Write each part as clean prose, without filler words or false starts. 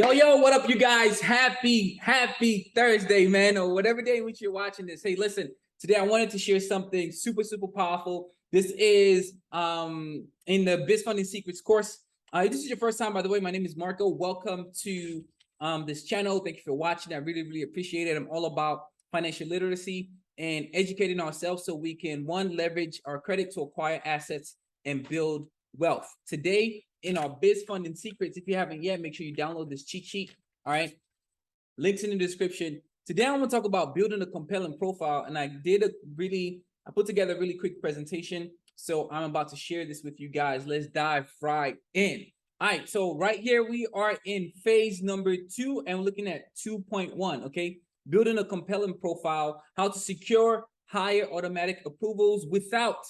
Yo, what up, you guys? Happy Thursday, man, or whatever day in which you're watching this. Hey, listen, today I wanted to share something super powerful. This is in the Biz Funding Secrets course. This is your first time, by the way. My name is Marco. Welcome to this channel. Thank you for watching. I really appreciate it. I'm all about financial literacy and educating ourselves so we can, one, leverage our credit to acquire assets and build wealth. Today, in our Biz Funding Secrets, if you haven't yet, make sure you download this cheat sheet. All right, links in the description. Today I'm going to talk about building a compelling profile, and I put together a really quick presentation, so I'm about to share this with you guys. Let's dive right in. All right, so right here we are in phase number 2, and we're looking at 2.1. Okay, building a compelling profile, how to secure higher automatic approvals without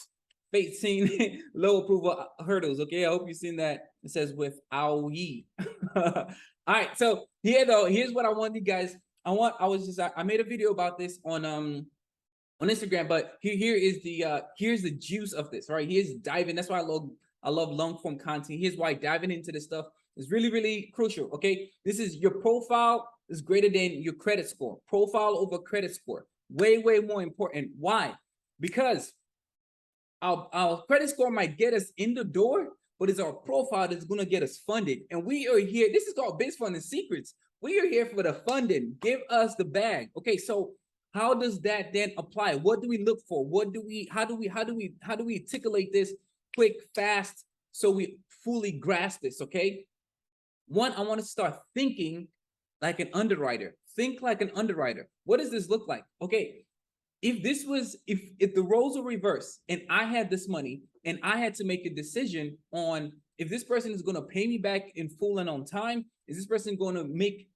facing low approval hurdles. Okay, I hope you've seen that. It says without ye. All right, so here's what I want you guys. I made a video about this on Instagram, but here's the juice of this. Right, here's diving. That's why I love long form content. Here's why diving into this stuff is really crucial. Okay, this is your profile is greater than your credit score. Profile over credit score, way more important. Why? Because our credit score might get us in the door, but it's our profile that's going to get us funded. And we are here. This is called Biz Funding Secrets. We are here for the funding. Give us the bag. Okay, so how does that then apply? What do we look for? How do we articulate this quick, fast, so we fully grasp this? Okay, one, I want to start thinking like an underwriter. Think like an underwriter. What does this look like? Okay, if the roles were reversed and I had this money and I had to make a decision on if this person is going to pay me back in full and on time, is this person going to make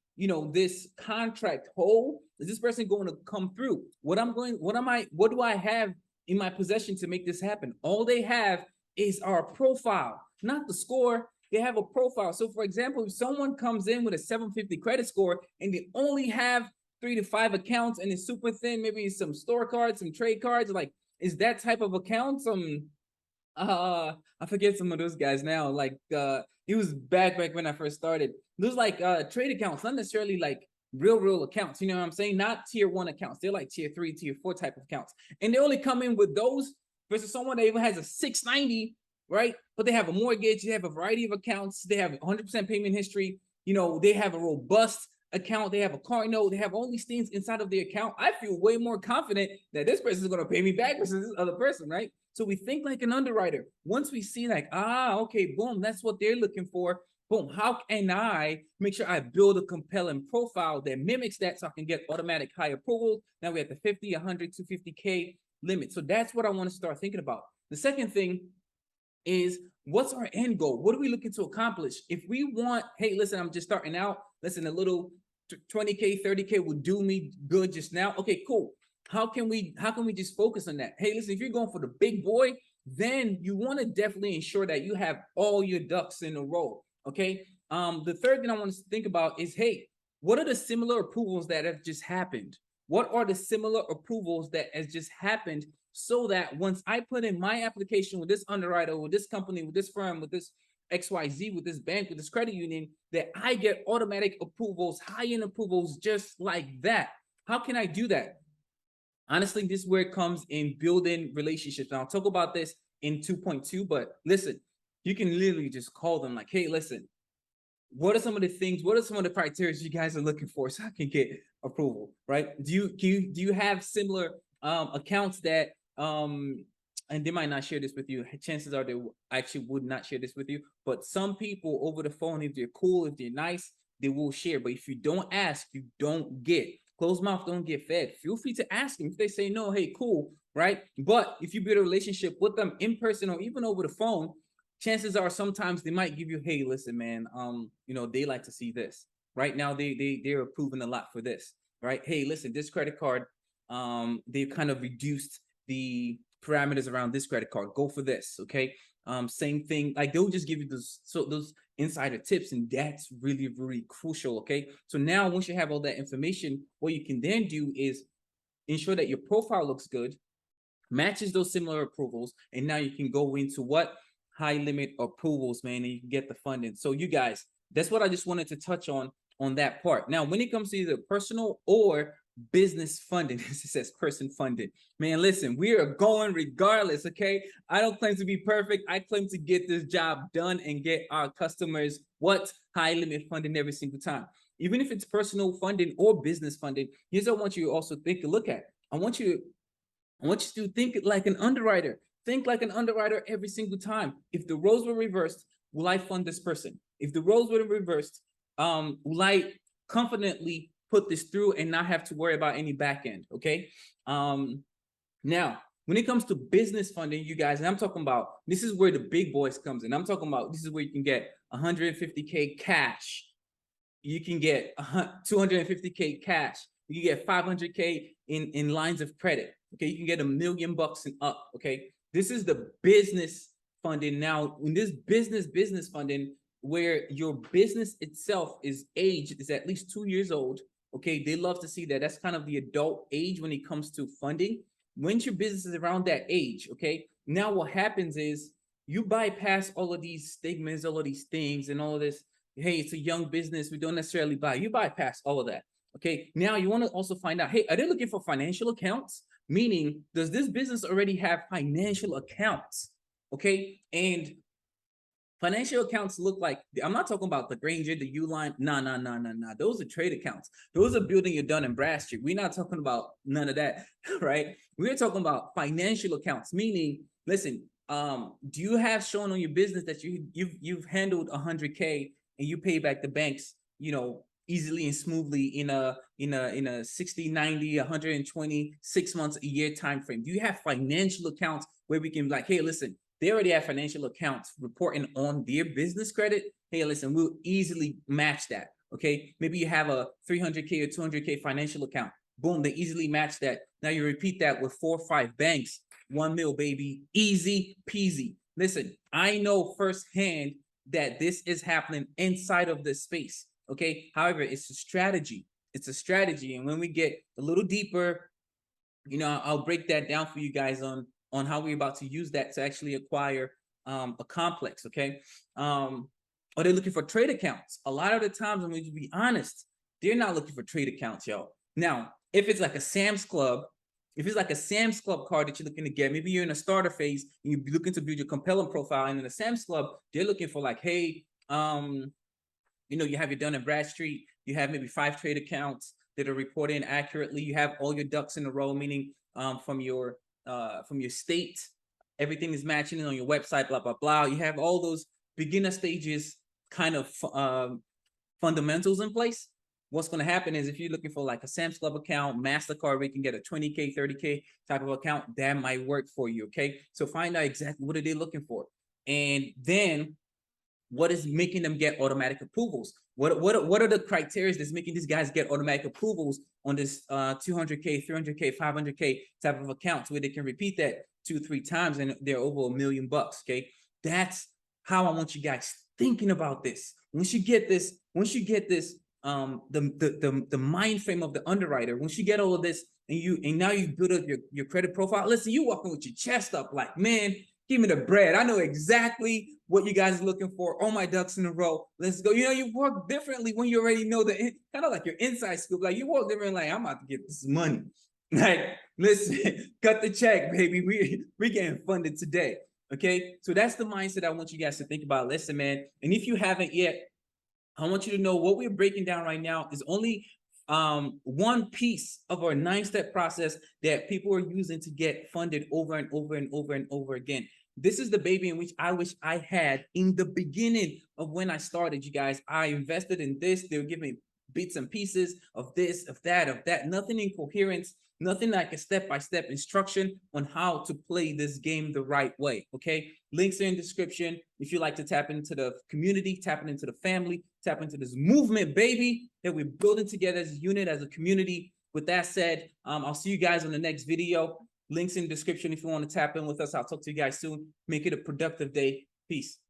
this contract whole? Is this person going to come through? What do I have in my possession to make this happen? All they have is our profile, not the score. They have a profile. So for example, if someone comes in with a 750 credit score and they only have 3 to 5 accounts and it's super thin, maybe some store cards, some trade cards, like, is that type of account I forget some of those guys now, like he was back when I first started. Those like trade accounts, not necessarily like real accounts, you know what I'm saying? Not tier 1 accounts. They're like tier 3, tier 4 type of accounts, and they only come in with those versus someone that even has a 690, right? But they have a mortgage, they have a variety of accounts, they have 100% payment history, they have a robust account, they have a car note, they have all these things inside of the account. I feel way more confident that this person is going to pay me back versus this other person, right? So we think like an underwriter. Once we see like, okay, boom, that's what they're looking for. Boom, how can I make sure I build a compelling profile that mimics that so I can get automatic high approval? Now we have the 50, 100, 250K limit. So that's what I want to start thinking about. The second thing is, what's our end goal? What are we looking to accomplish? If we want, hey, listen, I'm just starting out. Listen, a little 20K, 30K will do me good just now. Okay, cool. How can we just focus on that? Hey, listen, if you're going for the big boy, then you want to definitely ensure that you have all your ducks in a row. Okay. The third thing I want to think about is, hey, what are the similar approvals that have just happened? What are the similar approvals that has just happened, so that once I put in my application with this underwriter, with this company, with this firm, with this XYZ, with this bank, with this credit union, that I get automatic approvals, high-end approvals just like that? How can I do that? Honestly, this is where it comes in building relationships. Now, I'll talk about this in 2.2, but listen, you can literally just call them like, hey, listen, what are some of the things, what are some of the criteria you guys are looking for so I can get approval, right? Do you have similar accounts that and they might not share this with you. Chances are they actually would not share this with you. But some people over the phone, if they're cool, if they're nice, they will share. But if you don't ask, you don't get. Closed mouth don't get fed. Feel free to ask them. If they say no, hey, cool, right? But if you build a relationship with them in person or even over the phone, chances are sometimes they might give you, hey, listen, man, they like to see this. Right now, they're approving a lot for this, right? Hey, listen, this credit card, they've kind of reduced the parameters around this credit card. Go for this. Okay. Same thing. Like, they'll just give you those insider tips, and that's really crucial. Okay. So now, once you have all that information, what you can then do is ensure that your profile looks good, matches those similar approvals, and now you can go into what? High limit approvals, man, and you can get the funding. So you guys, that's what I just wanted to touch on. on that part. Now, when it comes to either personal or business funding, it says person funded. Man, listen, we are going regardless, okay? I don't claim to be perfect. I claim to get this job done and get our customers what? High limit funding every single time. Even if it's personal funding or business funding, here's what I want you to also take a look at. I want you to think like an underwriter. Think like an underwriter every single time. If the roles were reversed, will I fund this person? If the roles were reversed, will I confidently put this through and not have to worry about any back end? Okay. Now, when it comes to business funding, you guys, and I'm talking about, this is where the big boys comes in. I'm talking about, this is where you can get 150K cash. You can get 250K cash. You can get 500K in lines of credit. Okay, you can get $1 million and up. Okay, this is the business funding. Now, in this business funding, where your business itself is aged, is at least 2 years old. Okay, they love to see that. That's kind of the adult age when it comes to funding. Once your business is around that age, okay, now what happens is you bypass all of these stigmas, all of these things, and all of this. Hey, it's a young business. We don't necessarily buy. You bypass all of that. Okay, now you want to also find out, hey, are they looking for financial accounts? Meaning, does this business already have financial accounts? Okay, and financial accounts look like, I'm not talking about the Granger, the Uline. Nah. Those are trade accounts. Those are building your Dun and Bradstreet. We're not talking about none of that, right? We're talking about financial accounts, meaning, listen, do you have shown on your business that you've handled 100K and you pay back the banks, easily and smoothly in a 60, 90, 120, 6 months, a year time frame? Do you have financial accounts where we can be like, hey, listen, they already have financial accounts reporting on their business credit? Hey, listen, we'll easily match that. Okay, maybe you have a 300K or 200K financial account. Boom, they easily match that. Now you repeat that with 4 or 5 banks. 1 mil, baby, easy peasy. Listen, I know firsthand that this is happening inside of this space. Okay, however, it's a strategy. It's a strategy, and when we get a little deeper, I'll break that down for you guys on how we're about to use that to actually acquire a complex. Okay, are they looking for trade accounts? A lot of the times, when we be honest, they're not looking for trade accounts, yo. Now, if it's like a Sam's Club, if it's like a Sam's Club card that you're looking to get, maybe you're in a starter phase and you're looking to build your compelling profile, and in a Sam's Club, they're looking for like, hey, you have your Dun and Bradstreet, you have maybe 5 trade accounts that are reporting accurately, you have all your ducks in a row, meaning from your state, everything is matching on your website, blah blah blah. You have all those beginner stages kind of fundamentals in place. What's going to happen is, if you're looking for like a Sam's Club account, MasterCard, where you can get a 20K, 30K type of account, that might work for you. Okay, so find out exactly what are they looking for, and then what is making them get automatic approvals? What are the criteria that's making these guys get automatic approvals on this 200K, 300K, 500K type of accounts, where they can repeat that 2-3 times and they're over $1 million? Okay, that's how I want you guys thinking about this. Once you get this, the mind frame of the underwriter, once you get all of this, and now you build up your credit profile. Listen, you walking with your chest up, like, man, give me the bread. I know exactly what you guys are looking for. All my ducks in a row. Let's go. You work differently when you already know the kind of like your inside scoop. Like, you work different. Like, I'm about to get this money. Like, listen, cut the check, baby. We getting funded today. Okay, so that's the mindset I want you guys to think about. Listen, man, and if you haven't yet, I want you to know what we're breaking down right now is only one piece of our 9-step process that people are using to get funded over and over and over and over again. This is the baby in which I wish I had in the beginning of when I started, you guys. I invested in this. They were giving me bits and pieces of this, of that, nothing in coherence, nothing like a step-by-step instruction on how to play this game the right way. Okay, links are in the description. If you like to tap into the community, tap into the family, tap into this movement, baby, that we're building together as a unit, as a community. With that said, I'll see you guys on the next video. Links in the description if you want to tap in with us. I'll talk to you guys soon. Make it a productive day. Peace.